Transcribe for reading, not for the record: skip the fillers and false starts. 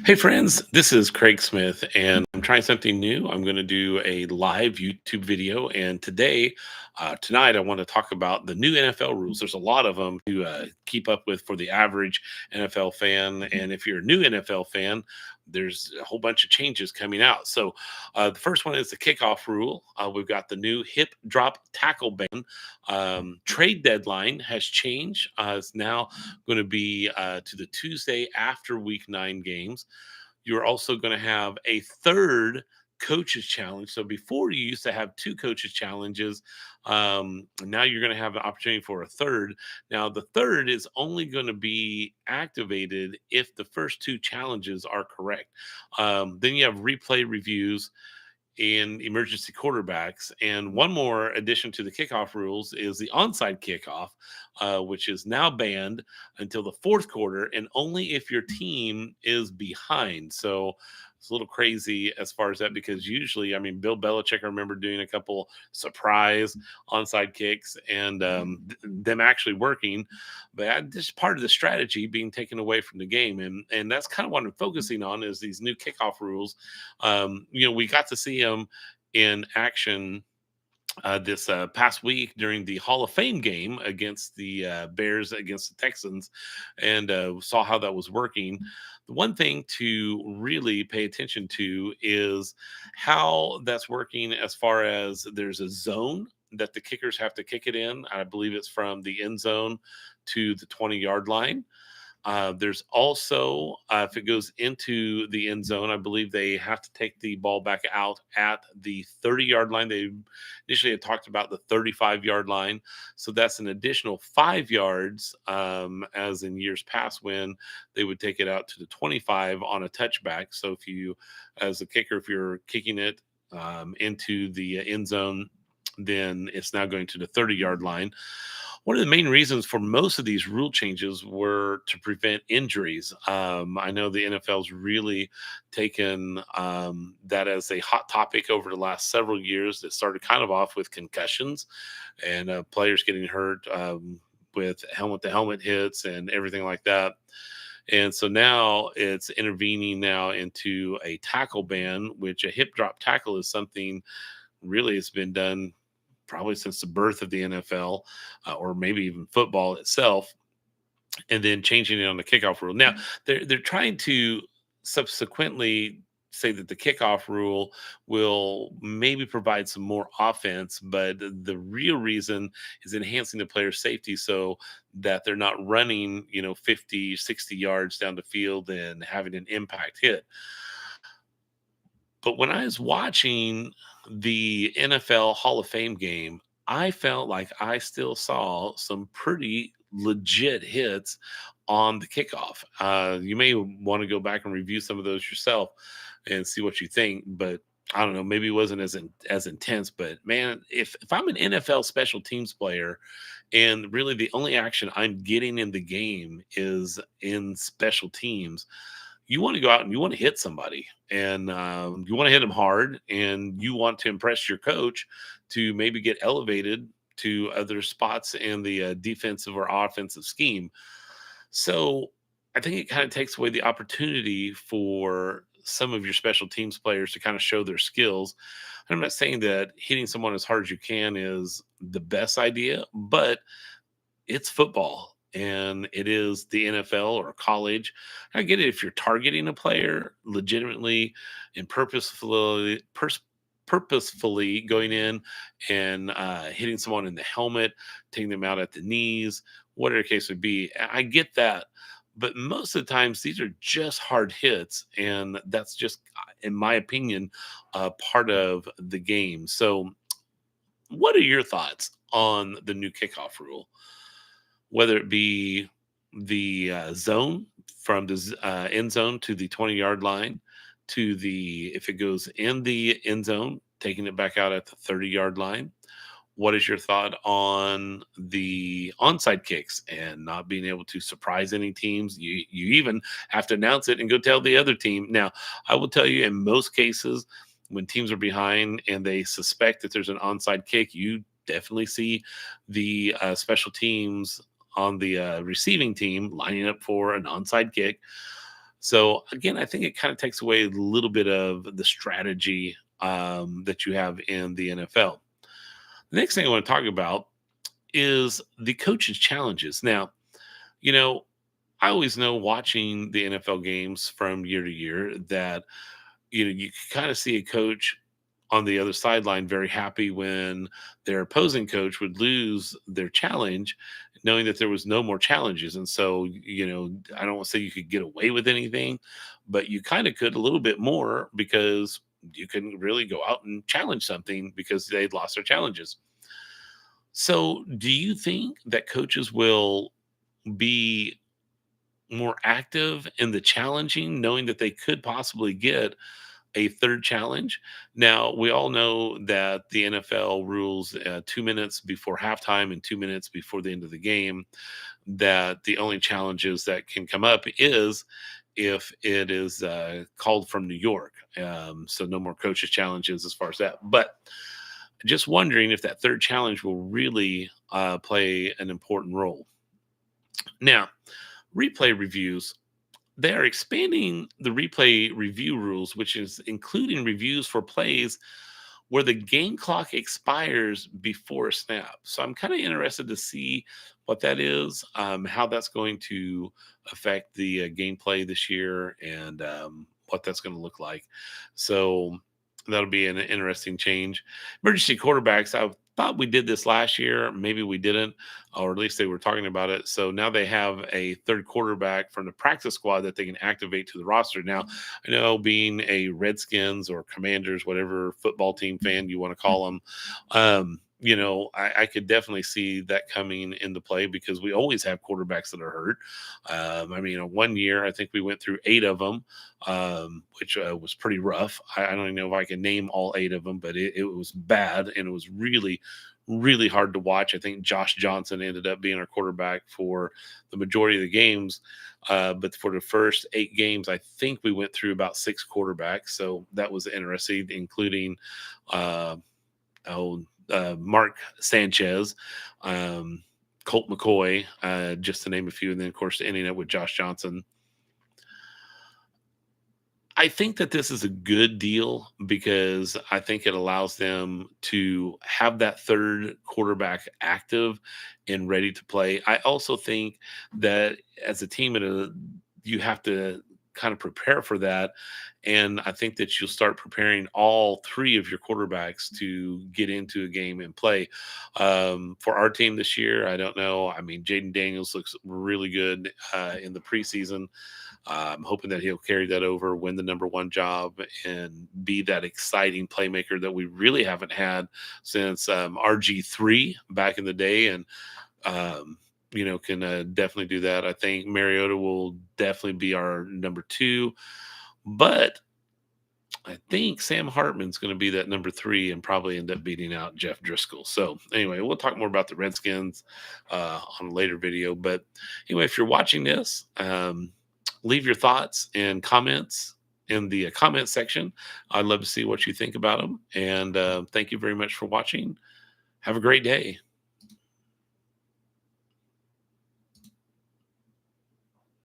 Hey friends, this is Craig Smith, and I'm trying something new. I'm going to do a live YouTube video, and tonight, I want to talk about the new NFL rules. There's a lot of them to keep up with for the average NFL fan, and if you're a new NFL fan, there's a whole bunch of changes coming out. The first one is the kickoff rule. We've got the new hip drop tackle ban. Trade deadline has changed. It's now going to be to the Tuesday after Week 9 games. You're also going to have a third coaches challenge. So before you used to have two coaches challenges. Now you're going to have the opportunity for a third. Now the third is only going to be activated if the first two challenges are correct. Then you have replay reviews in emergency quarterbacks. And one more addition to the kickoff rules is the onside kickoff, which is now banned until the fourth quarter and only if your team is behind. So it's a little crazy as far as that because usually, I mean, Bill Belichick, I remember doing a couple surprise onside kicks and them actually working, but this is part of the strategy being taken away from the game, and that's kind of what I'm focusing on is these new kickoff rules. We got to see him in action this past week during the Hall of Fame game against the Bears against the Texans, and saw how that was working. The one thing to really pay attention to is how that's working as far as there's a zone that the kickers have to kick it in. I believe it's from the end zone to the 20-yard line. There's also, if it goes into the end zone, I believe they have to take the ball back out at the 30-yard line. They initially had talked about the 35-yard line. So that's an additional 5 yards, as in years past when they would take it out to the 25 on a touchback. So if you, as a kicker, if you're kicking it into the end zone, then it's now going to the 30-yard line. One of the main reasons for most of these rule changes were to prevent injuries. I know the NFL's really taken that as a hot topic over the last several years. It started kind of off with concussions and players getting hurt with helmet to helmet hits and everything like that. And so now it's intervening now into a tackle ban, which a hip drop tackle is something really has been done probably since the birth of the NFL, or maybe even football itself, and then changing it on the kickoff rule. Now they're trying to subsequently say that the kickoff rule will maybe provide some more offense, but the real reason is enhancing the player's safety so that they're not running, 50, 60 yards down the field and having an impact hit. But when I was watching the NFL Hall of Fame game, I felt like I still saw some pretty legit hits on the kickoff. You may want to go back and review some of those yourself and see what you think. But I don't know, maybe it wasn't as intense. But man, if I'm an NFL special teams player, and really the only action I'm getting in the game is in special teams, you want to go out and you want to hit somebody, and you want to hit them hard, and you want to impress your coach to maybe get elevated to other spots in the defensive or offensive scheme. So I think it kind of takes away the opportunity for some of your special teams players to kind of show their skills. I'm not saying that hitting someone as hard as you can is the best idea, but it's football and it is the NFL or college. I get it if you're targeting a player legitimately and purposefully going in and hitting someone in the helmet, taking them out at the knees, whatever the case would be. I get that. But most of the times, these are just hard hits. And that's just, in my opinion, part of the game. So, what are your thoughts on the new kickoff rule? Whether it be the zone from the end zone to the 20-yard line, to the if it goes in the end zone, taking it back out at the 30-yard line. What is your thought on the onside kicks and not being able to surprise any teams? You even have to announce it and go tell the other team. Now, I will tell you, in most cases, when teams are behind and they suspect that there's an onside kick, you definitely see the special teams on the receiving team lining up for an onside kick. So again, I think it kind of takes away a little bit of the strategy that you have in the NFL. The next thing I want to talk about is the coaches' challenges. Now, you know, I always know watching the NFL games from year to year that you kind of see a coach on the other sideline very happy when their opposing coach would lose their challenge, knowing that there was no more challenges. And so, I don't want to say you could get away with anything, but you kind of could a little bit more because you can really go out and challenge something because they'd lost their challenges. So, do you think that coaches will be more active in the challenging, knowing that they could possibly get a third challenge? Now, we all know that the NFL rules 2 minutes before halftime and 2 minutes before the end of the game, that the only challenges that can come up is if it is called from New York. So, no more coaches' challenges as far as that. But just wondering if that third challenge will really play an important role. Now, replay reviews, they are expanding the replay review rules, which is including reviews for plays where the game clock expires before a snap. So I'm kind of interested to see what that is, how that's going to affect the gameplay this year, and what that's going to look like. So that'll be an interesting change. Emergency quarterbacks, I thought we did this last year. Maybe we didn't, or at least they were talking about it. So now they have a third quarterback from the practice squad that they can activate to the roster. Now, I know being a Redskins or Commanders, whatever football team fan you want to call them, I could definitely see that coming into play because we always have quarterbacks that are hurt. One year I think we went through 8 of them, which was pretty rough. I don't even know if I can name all 8 of them, but it was bad and it was really, really hard to watch. I think Josh Johnson ended up being our quarterback for the majority of the games. But for the first 8 games, I think we went through about 6 quarterbacks. So that was interesting, including uh, Mark Sanchez, Colt McCoy, just to name a few. And then, of course, ending up with Josh Johnson. I think that this is a good deal because I think it allows them to have that third quarterback active and ready to play. I also think that as a team, you have to kind of prepare for that. And I think that you'll start preparing all 3 of your quarterbacks to get into a game and play. For our team this year, I don't know. I mean, Jaden Daniels looks really good in the preseason. I'm hoping that he'll carry that over, win the number one job, and be that exciting playmaker that we really haven't had since RG3 back in the day. And, can definitely do that. I think Mariota will definitely be our number 2. But I think Sam Hartman's going to be that number 3 and probably end up beating out Jeff Driscoll. So anyway, we'll talk more about the Redskins on a later video. But anyway, if you're watching this, leave your thoughts and comments in the comment section. I'd love to see what you think about them. And thank you very much for watching. Have a great day.